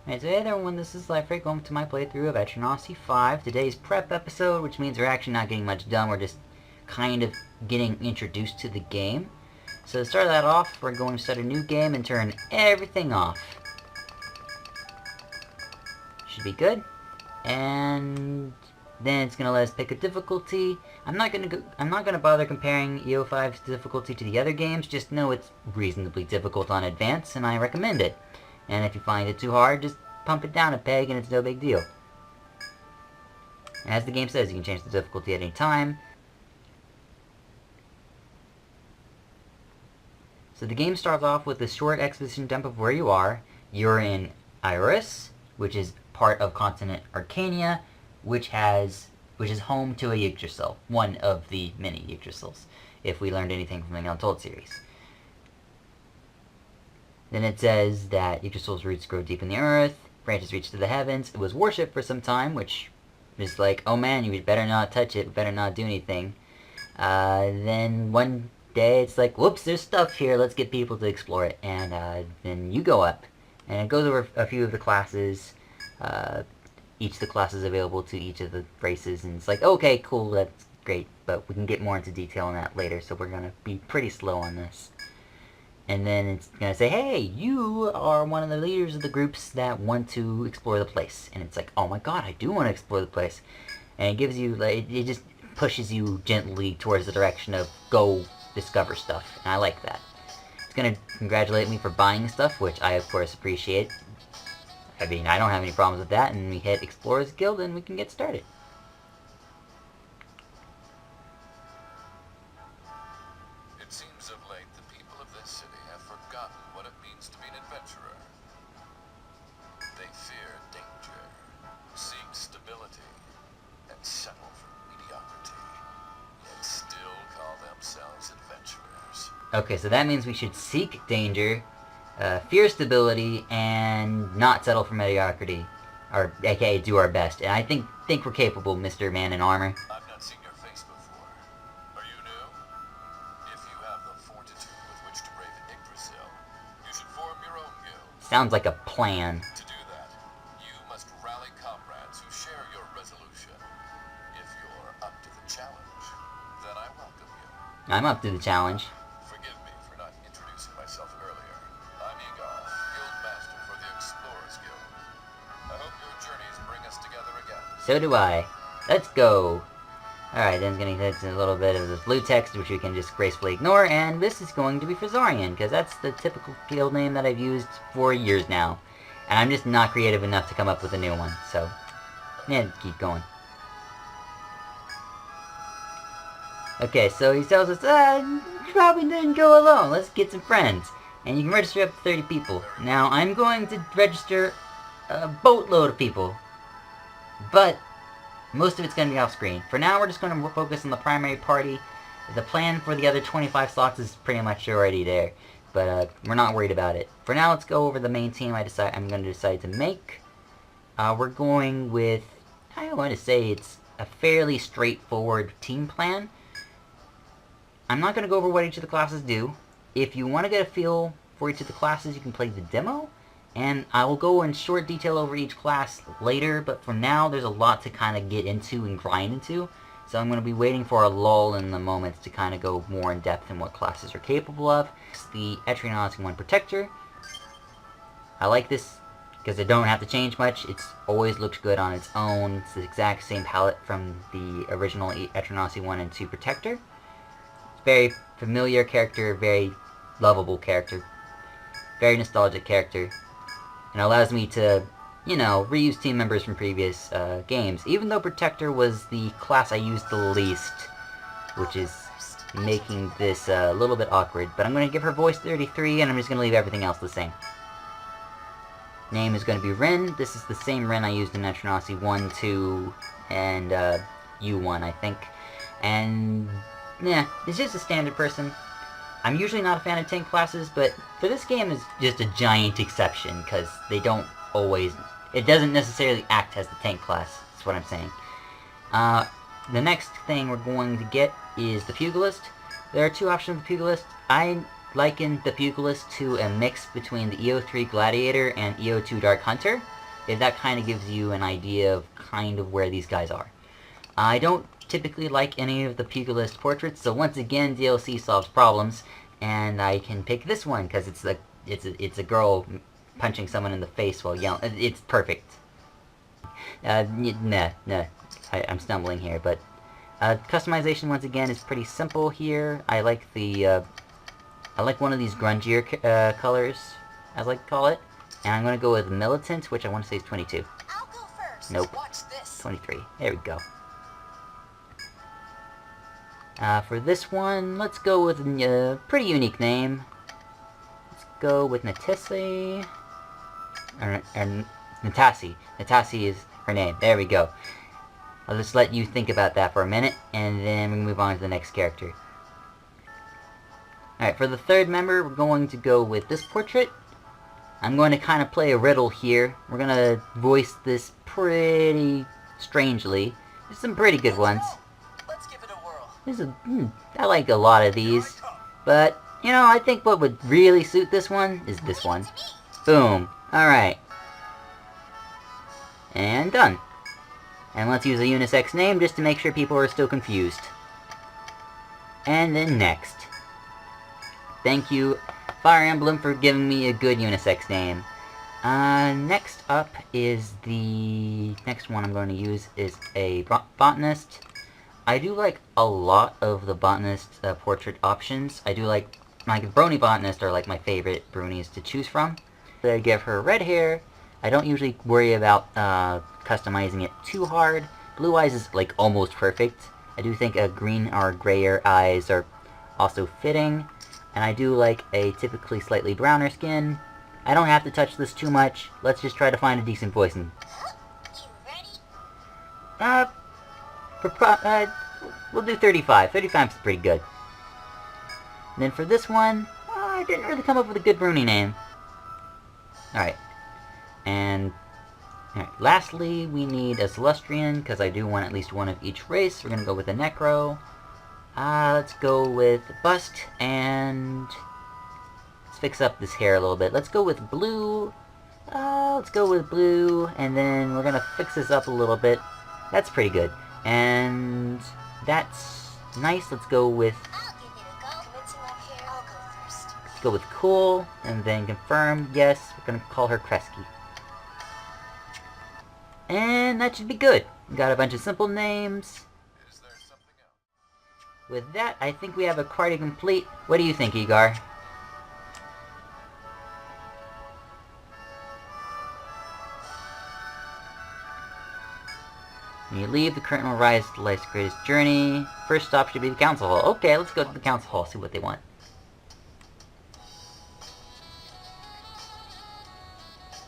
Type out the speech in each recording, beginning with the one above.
Alright, so hey there everyone, this is LifeRake, welcome to my playthrough of Etrian Odyssey 5. Today's prep episode, which means we're actually not getting much done, we're just kind of getting introduced to the game. So to start that off, we're going to start a new game and turn everything off. Should be good. And then it's gonna let us pick a difficulty. I'm not gonna bother comparing EO5's difficulty to the other games, just know it's reasonably difficult on advance, and I recommend it. And if you find it too hard, just pump it down a peg and it's no big deal. As the game says, you can change the difficulty at any time. So the game starts off with a short exposition dump of where you are. You're in Iris, which is part of continent Arcania, which is home to a Yggdrasil, one of the many Yggdrasils, if we learned anything from the Untold series. Then it says that Yggdrasil's roots grow deep in the earth, branches reach to the heavens. It was worshipped for some time, which is like, oh man, you better not touch it, better not do anything. Then one day it's like, whoops, there's stuff here, let's get people to explore it. And then you go up. And it goes over a few of the classes, each of the classes available to each of the races, and it's like, okay, cool, that's great, but we can get more into detail on that later, so we're gonna be pretty slow on this. And then it's gonna say, hey, you are one of the leaders of the groups that want to explore the place. And it's like, oh my god, I do want to explore the place. And it gives you, like, it just pushes you gently towards the direction of go discover stuff. And I like that. It's gonna congratulate me for buying stuff, which I of course appreciate. I mean, I don't have any problems with that, and we hit Explorers Guild and we can get started. It seems of late the people of this city have forgotten what it means to be an adventurer. They fear danger, seek stability, and settle for mediocrity, yet still call themselves adventurers. Okay, so that means we should seek danger, fear stability, and not settle for mediocrity. Or, aka, do our best. And I think we're capable, Mr. Man in Armor. I've not seen your face before. Are you new? If you have the fortitude with which to brave Yggdrasil, you should form your own guild. Sounds like a plan. To do that, you must rally comrades who share your resolution. If you're up to the challenge, then I welcome you. I'm up to the challenge. Forgive me for not introducing myself earlier. I'm Egon, Guild Master for the Explorers Guild. I hope your journeys bring us together again. So do I. Let's go. Alright, then it's going to hit a little bit of the blue text, which we can just gracefully ignore, and this is going to be for Zarian, because that's the typical guild name that I've used for years now. And I'm just not creative enough to come up with a new one, so yeah, keep going. Okay, so he tells us, you probably didn't go alone, let's get some friends. And you can register up to 30 people. Now, I'm going to register a boatload of people, but most of it's going to be off screen. For now, we're just going to focus on the primary party. The plan for the other 25 slots is pretty much already there, but we're not worried about it. For now, let's go over the main team I'm going to decide to make. We're going with, I want to say it's a fairly straightforward team plan. I'm not going to go over what each of the classes do. If you want to get a feel for each of the classes, you can play the demo. And I will go in short detail over each class later, but for now, there's a lot to kind of get into and grind into. So I'm going to be waiting for a lull in the moments to kind of go more in depth in what classes are capable of. It's the Etrian Odyssey 1 Protector. I like this because I don't have to change much. It always looks good on its own. It's the exact same palette from the original Etrian Odyssey 1 and 2 Protector. It's very familiar character, very lovable character, very nostalgic character. And allows me to, you know, reuse team members from previous games, even though Protector was the class I used the least, which is making this a little bit awkward. But I'm going to give her voice 33, and I'm just going to leave everything else the same. Name is going to be Ren. This is the same Ren I used in Etrian Odyssey 1, 2, and U1, I think. And, yeah, it's just a standard person. I'm usually not a fan of tank classes, but for this game is just a giant exception, because they don't always... It doesn't necessarily act as the tank class, that's what I'm saying. The next thing we're going to get is the Pugilist. There are two options of the Pugilist. I liken the Pugilist to a mix between the EO3 Gladiator and EO2 Dark Hunter. that kind of gives you an idea of kind of where these guys are. I don't typically like any of the pugilist portraits, so once again, DLC solves problems, and I can pick this one because it's a girl punching someone in the face while yelling. It's perfect. Nah, I'm stumbling here, but customization once again is pretty simple here. I like one of these grungier colors, as I like to call it, and I'm gonna go with militant, which I want to say is 22. I'll go first. Nope. Watch this. 23. There we go. For this one, let's go with a pretty unique name. Let's go with Natasi. Or Natasi. Natasi is her name. There we go. I'll just let you think about that for a minute, and then we can move on to the next character. Alright, for the third member, we're going to go with this portrait. I'm going to kind of play a riddle here. We're going to voice this pretty strangely. There's some pretty good ones. Let's give it a whirl. I like a lot of these. But, you know, I think what would really suit this one is this one. Boom. Alright. And done. And let's use a unisex name just to make sure people are still confused. And then next. Thank you, Fire Emblem, for giving me a good unisex name. Next up is the next one I'm going to use is a botanist. I do like a lot of the botanist portrait options. I do like brony botanist are like my favorite bronies to choose from. I give her red hair. I don't usually worry about customizing it too hard. Blue eyes is like almost perfect. I do think green or grayer eyes are also fitting. And I do like a typically slightly browner skin. I don't have to touch this too much. Let's just try to find a decent voice. You ready? We'll do 35. 35 is pretty good. And then for this one, I didn't really come up with a good brony name. Alright. And lastly, we need a Celestian, because I do want at least one of each race. We're going to go with a Necro. Let's go with Bust, and let's fix up this hair a little bit. Let's go with blue. And then we're going to fix this up a little bit. That's pretty good. And that's nice. Let's go with... I'll give it a go. Commencing up here. I'll go first. Let's go with cool, and then confirm. Yes, we're going to call her Kresky. And that should be good. We got a bunch of simple names. Is there something else? With that, I think we have a party complete. What do you think, Igar? When you leave, the curtain will rise to life's greatest journey. First stop should be the council hall. Okay, let's go to the council hall, see what they want.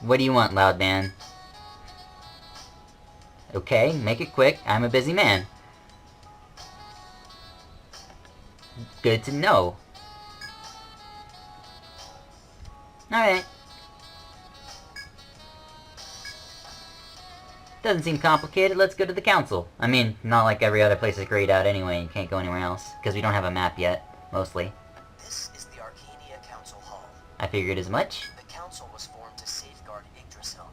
What do you want, loud man? Okay, make it quick. I'm a busy man. Good to know. Alright. Doesn't seem complicated. Let's go to the council. I mean, not like every other place is grayed out anyway. You can't go anywhere else. Because we don't have a map yet, mostly. This is the Arcadia Council Hall. I figured as much. The council was formed to safeguard Yggdrasil.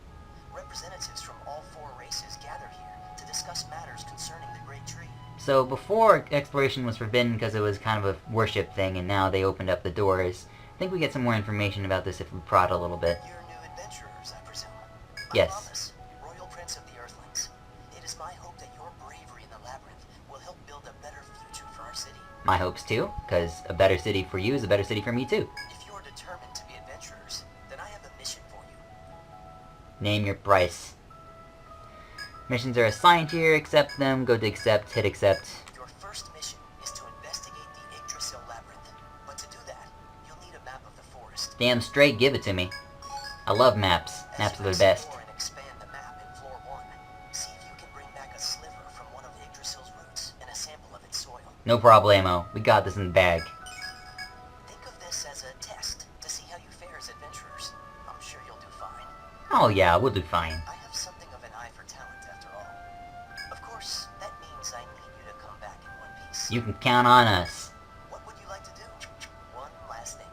Representatives from all four races gather here to discuss matters concerning the Great Tree. So before, exploration was forbidden because it was kind of a worship thing, and now they opened up the doors. I think we get some more information about this if we prod a little bit. You're new adventurers, I presume. Yes. I'm Rhombus, Royal Prince of the Earthlings. It is my hope that your bravery in the labyrinth will help build a better future for our city. My hopes too, because a better city for you is a better city for me too. If you're determined to be adventurers, then I have a mission for you. Name your price. Missions are assigned here, accept them, go to accept, hit accept. Your first mission is to investigate the Yggdrasil labyrinth. But to do that, you'll need a map of the forest. Damn straight, give it to me. I love maps. Maps are the best. And expand the map in floor 1. See if you can bring back a sliver from one of Yggdrasil's roots and a sample of its soil. No problemo. We got this in the bag. Think of this as a test to see how you fare as adventurers. I'm sure you'll do fine. Oh yeah, we'll do fine. I have something of an eye for talent after all. Of course, that means I need you to come back in one piece. You can count on us. What would you like to do? One last thing.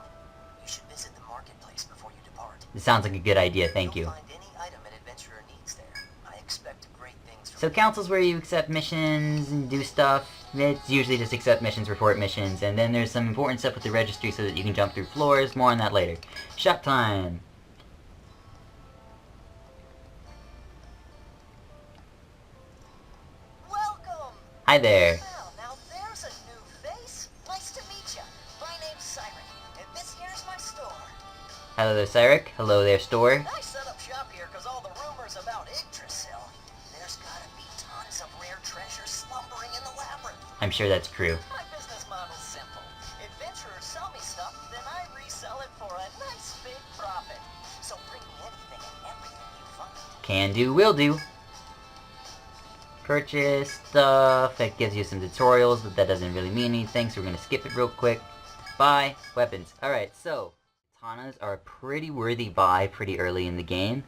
You should visit the marketplace before you depart. This sounds like a good idea, thank you. You'll find any item an adventurer So council's where you accept missions and do stuff. It's usually just accept missions, report missions, and then there's some important stuff with the registry so that you can jump through floors. More on that later. Shop time! Welcome. Hi there. Wow, now there's a new face. Nice to meet you. My name's Siren, and this here's my store. Hello there, Cyric. Hello there, store. I set up shop here because all the rumors about Yggdrasil. There's gotta be tons of rare treasures slumbering in the labyrinth. I'm sure that's true. My business model's simple. Adventurers sell me stuff, then I resell it for a nice big profit. So bring me anything and everything you find. Can do, will do. Purchase stuff. That gives you some tutorials, but that doesn't really mean anything, so we're gonna skip it real quick. Buy weapons. Alright, so katanas are a pretty worthy buy pretty early in the game.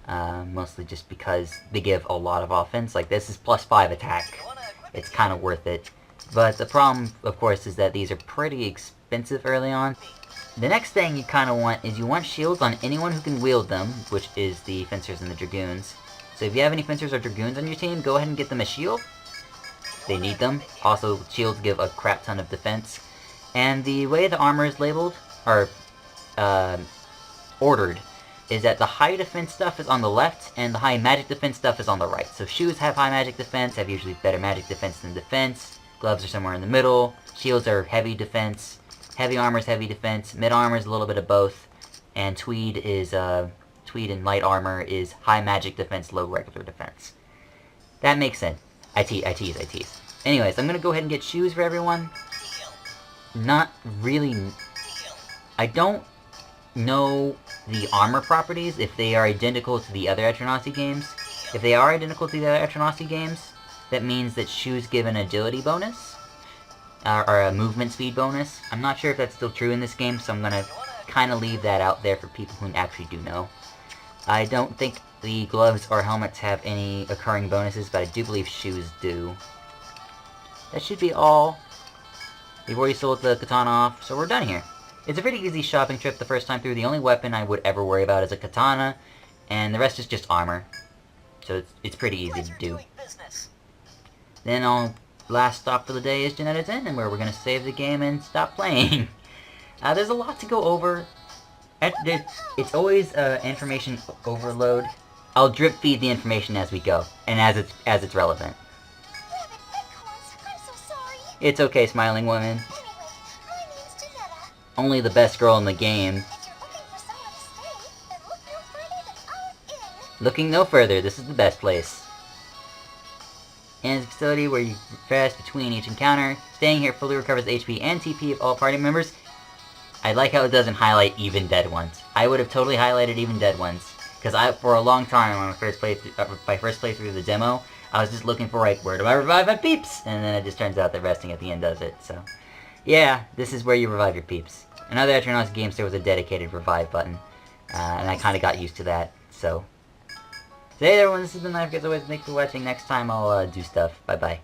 Mostly just because they give a lot of offense. Like, this is +5 attack. It's kind of worth it. But the problem, of course, is that these are pretty expensive early on. The next thing you kind of want is you want shields on anyone who can wield them, which is the fencers and the dragoons. So if you have any fencers or dragoons on your team, go ahead and get them a shield. They need them. Also, shields give a crap ton of defense. And the way the armor is labeled, or ordered, is that the high defense stuff is on the left, and the high magic defense stuff is on the right. So shoes have high magic defense, have usually better magic defense than defense. Gloves are somewhere in the middle. Shields are heavy defense. Heavy armor is heavy defense. Mid armor is a little bit of both. And tweed and light armor is high magic defense, low regular defense. That makes sense. I tease. Anyways, I'm gonna go ahead and get shoes for everyone. Not really. I don't know the armor properties, if they are identical to the other Etrian Odyssey games. If they are identical to the other Etrian Odyssey games, that means that shoes give an agility bonus, or a movement speed bonus. I'm not sure if that's still true in this game, so I'm gonna kind of leave that out there for people who actually do know. I don't think the gloves or helmets have any occurring bonuses, but I do believe shoes do. That should be all. We've already sold the katana off, so we're done here. It's a pretty easy shopping trip the first time through. The only weapon I would ever worry about is a katana, and the rest is just armor. So it's pretty easy to do. Then our last stop for the day is Janeta's Inn, and where we're going to save the game and stop playing. There's a lot to go over. It's always information overload. I'll drip feed the information as we go, and as it's relevant. I'm so sorry. It's okay, smiling woman. Anyway, my name's Janetta. Only the best girl in the game. If you're looking for somewhere to stay, then look no further than our inn. Looking no further, this is the best place. And it's a facility where you rest between each encounter. Staying here fully recovers HP and TP of all party members. I like how it doesn't highlight even dead ones. I would have totally highlighted even dead ones. Because for a long time, when my first playthrough of the demo, I was just looking for, like, where do I revive my peeps? And then it just turns out that resting at the end does it, so. Yeah, this is where you revive your peeps. In other Etrian Odyssey games, there was a dedicated revive button. And I kind of got used to that, so. So hey everyone, this has been Life. As always, thanks for watching. Next time I'll do stuff. Bye-bye.